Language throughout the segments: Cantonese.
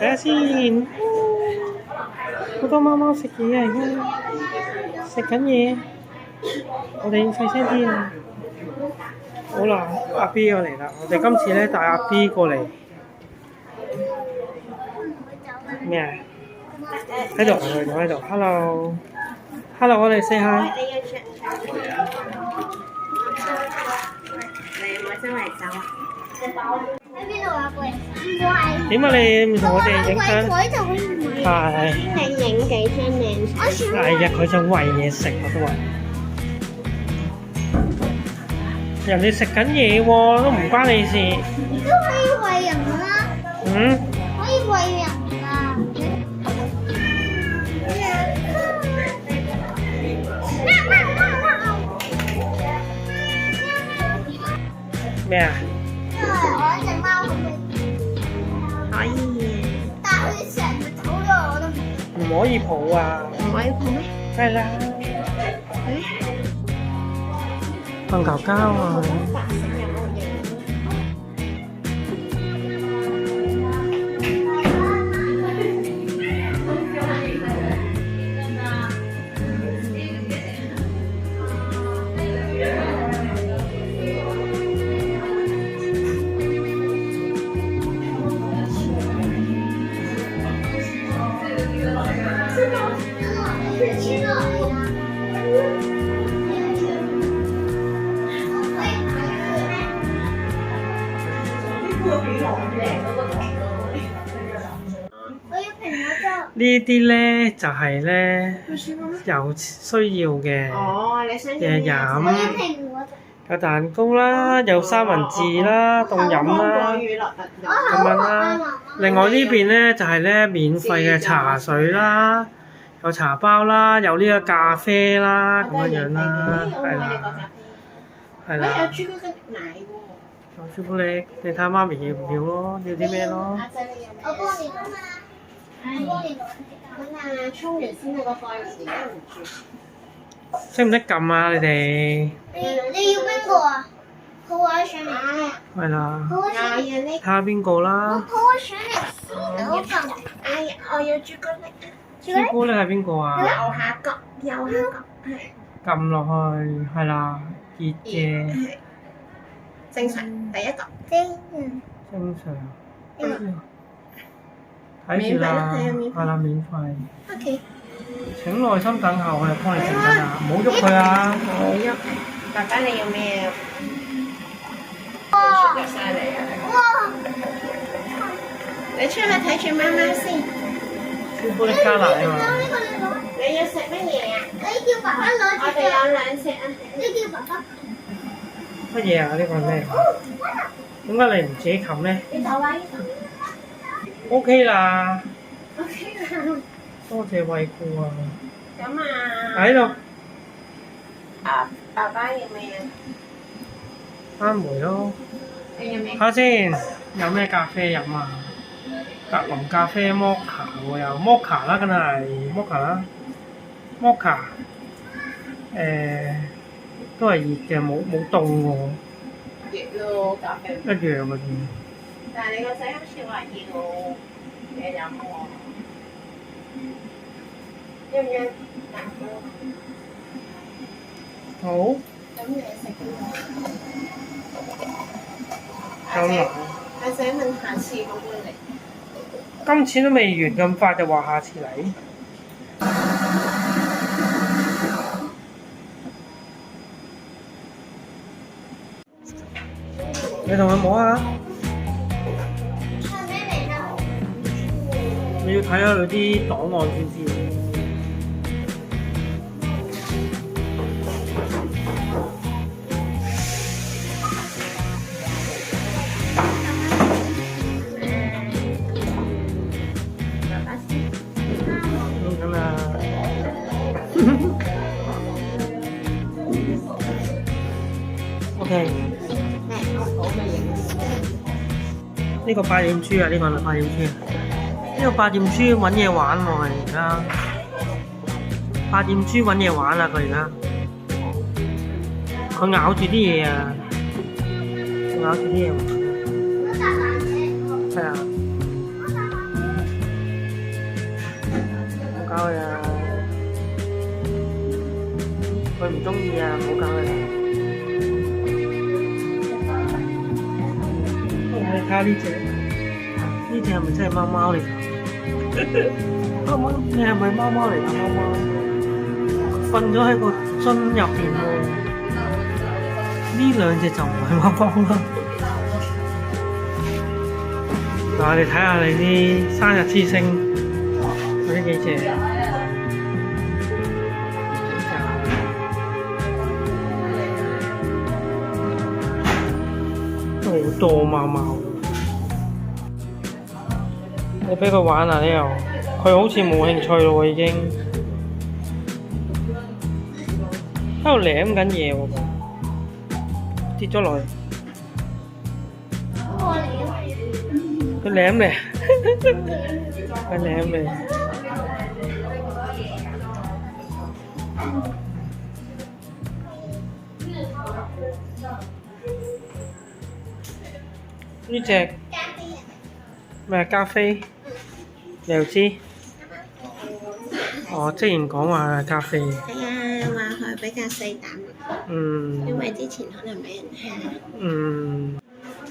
睇下先，好多貓貓食嘢啊！而家食緊嘢，我哋要細聲啲啊！好啦，阿 B 又嚟啦！我哋今次咧帶阿 B 過嚟咩啊？喺度，喺度 ，hello，hello， 我哋 say hi。喺邊度啊？貴點啊？你唔同我哋影相？係。靚影幾張靚。係啊，佢想餵嘢食我都話。人哋食緊嘢喎，都唔關你事。都可以餵人啦。嗯？可以餵人㗎。咩啊？我一隻貓可以，但係佢成日走咗我都唔可以抱啊！唔可以抱咩？梗係啦。瞓覺覺啊！呢啲咧就係咧有需要嘅嘢飲，有蛋糕啦，有三文治啦，凍飲啦，咁樣啦。另外呢邊咧就係咧免費嘅茶水啦，有茶包啦，有呢個咖啡啦，咁樣樣啦，係啦，係啦。有朱古力，你睇下媽咪要唔要咯？要啲咩咯？我幫你攞嘛，我幫你攞。咁啊，沖完先嗰個蓋時間唔住。識唔識撳啊？你哋？你要邊個啊？抱喺上面。係啦。睇下抱邊個啦。抱喺上面先，我撳。我要朱古力。朱古力係邊個啊？右下角，係。撳落去，係啦，熱嘅。正常，第一個。正常。睇住啦，係啦，免費。OK。請耐心等候，我哋幫你整緊啊！唔好喐佢啊！唔好喐。爸爸你要咩啊？出咗晒嚟啊！你出去睇住媽媽先。朱古力加奶啊嘛！你要食乜嘢啊？你叫爸爸攞住。我哋有兩隻啊！你叫爸爸。乜嘢啊？呢個係咩？點解你唔自己冚咧？呢度啊！呢度。OK 啦。OK 啦。多謝惠顧啊！咁啊。喺度。爸爸要咩啊？番梅咯。你要咩？睇下先，有咩咖啡飲啊？格林咖啡摩卡喎，有摩卡啦，梗係摩卡啦。摩卡。都係熱嘅，冇凍喎。熱咯，咖啡。一樣嘅啫。但係你個仔好似話要嘢飲喎。要唔要蛋糕？好。咁你食邊個？咁啊！阿仔問下次會唔會嚟？今次都未完，咁快就話下次嚟。你同佢摸下。你要睇下佢啲檔案先知。咁啊。OK。呢個八點豬啊！呢個係八點豬啊！呢個八點豬揾嘢玩喎，而家八點豬揾嘢玩啊！佢而家佢咬住啲嘢啊！咬住啲嘢玩。係啊！佢啊！佢唔中意啊，唔好搞佢啦。你睇下呢隻係咪真係貓貓嚟㗎？貓貓，你係咪貓貓嚟㗎？貓貓瞓咗喺個樽入邊喎。呢兩隻就唔係貓貓啦。嗱，你睇下你啲生日之星，嗰啲幾隻？好多貓貓，你俾佢玩啊！呢又，佢好似冇興趣咯喎，已經喺度舐緊嘢喎，跌咗落去。佢舐你，佢舐你。呢隻咩加菲？你又知？哦，之前講話加菲。係啊，話佢比較細膽。因為之前可能俾人蝦。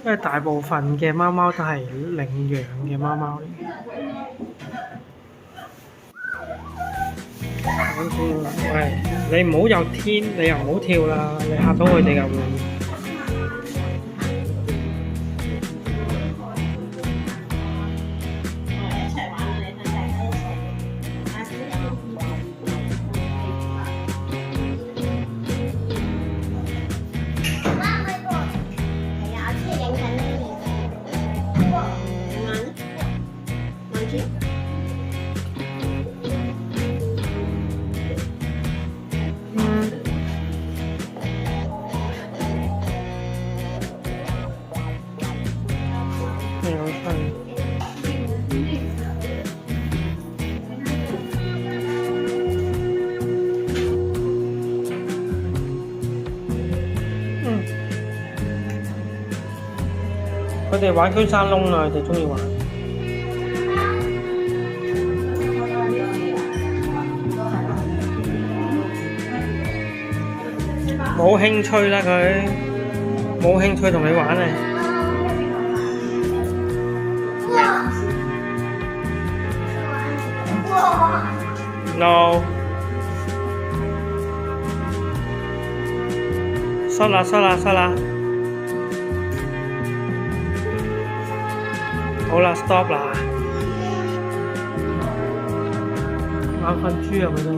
因為大部分嘅貓貓都係領養嘅貓貓嚟嘅。喂，你唔好又天，你又唔好跳啦，你嚇到佢哋又會。佢哋玩圈山窿啊！佢哋中意玩。冇興趣啦佢，冇興趣同你玩啊！No。收啦收啦收啦！好啦 ，stop 啦！眼瞓豬啊佢都，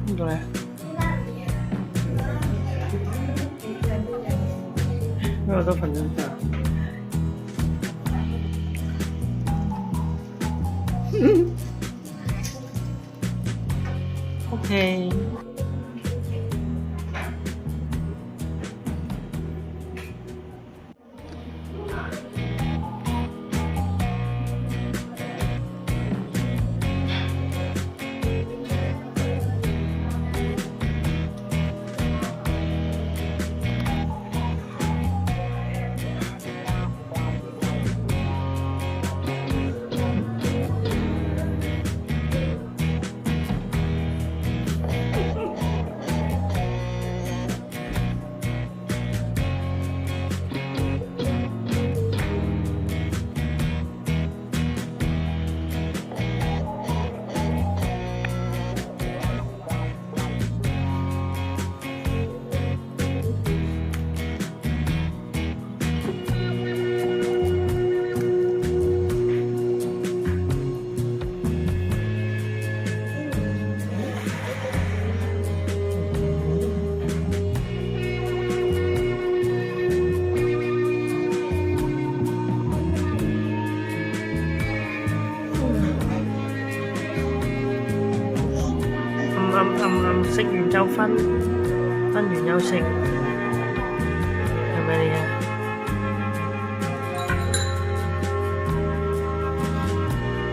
邊個咧？呢個都瞓緊覺。OK。食完就瞓，瞓完又食，係咪你啊？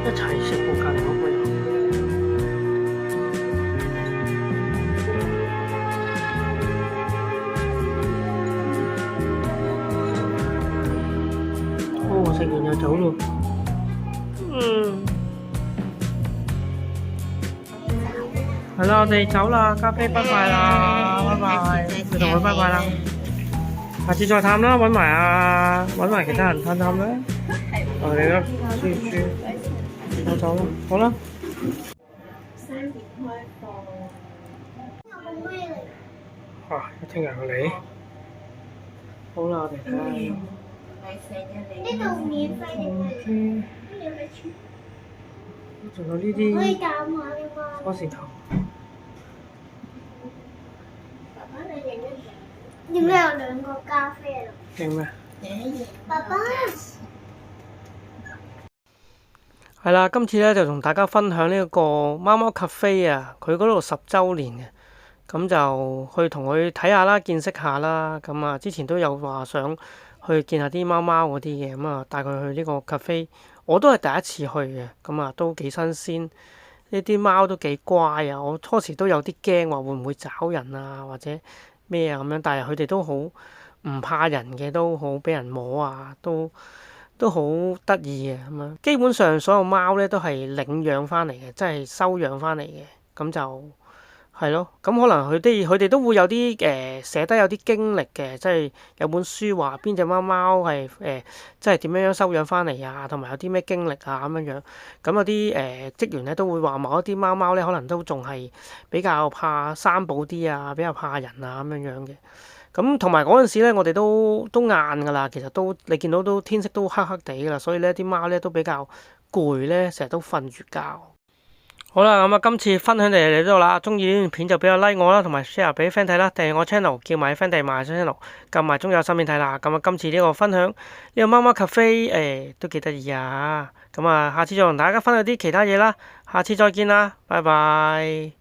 一齊食過隔離嗰個人。哦，食完就走咯。係啦，我哋走啦，咖啡拜拜啦，拜拜，你同佢拜拜啦。下次再探啦，揾埋其他人探啦。我哋啦，豬，我走啦，好啦。哇！聽日嚟，好啦，我哋睇下。呢度免費定仲有呢啲可以揀下㗎嘛？鎖匙頭。爸爸你影一影。點解有兩個咖啡啊？影咩？爸爸。係啦，今次咧就同大家分享呢一個貓貓咖啡啊，佢嗰度10週年嘅，咁就去同佢睇下啦，見識下啦。咁啊，之前都有話想去見下啲貓貓嗰啲嘅，咁啊帶佢去呢個咖啡，我都係第一次去嘅，咁啊都幾新鮮。呢啲貓都幾乖啊，我初時都有啲驚話會唔會抓人啊，或者咩啊咁樣，但係佢哋都好唔怕人嘅，都好俾人摸啊，都好得意嘅咁樣。基本上所有貓咧都係領養翻嚟嘅，即係收養翻嚟嘅，咁就係咯。咁可能佢哋都會有啲寫得有啲經歷嘅，即係有本書話邊隻貓貓係即係點樣收養翻嚟啊，同埋有啲咩經歷啊咁樣樣。咁有啲職員咧都會話某一啲貓貓咧可能都仲係比較怕生保啲啊，比較怕人啊咁樣樣嘅。咁同埋嗰陣時咧，我哋都晏噶啦，其實都你見到都天色都黑黑地噶啦，所以咧啲貓咧都比較攰咧，成日都瞓住覺。好啦，咁啊，今次分享就嚟到啦，中意呢段片就俾個 like 我啦，同埋 share 俾 friend 睇啦，訂閱我 channel，叫埋 friend 訂閱埋 channel，撳埋鐘有新片睇啦。咁啊，今次呢個分享呢個貓貓 cafe 都幾得意啊！咁啊，下次再同大家分享啲其他嘢啦，下次再見啦，拜拜。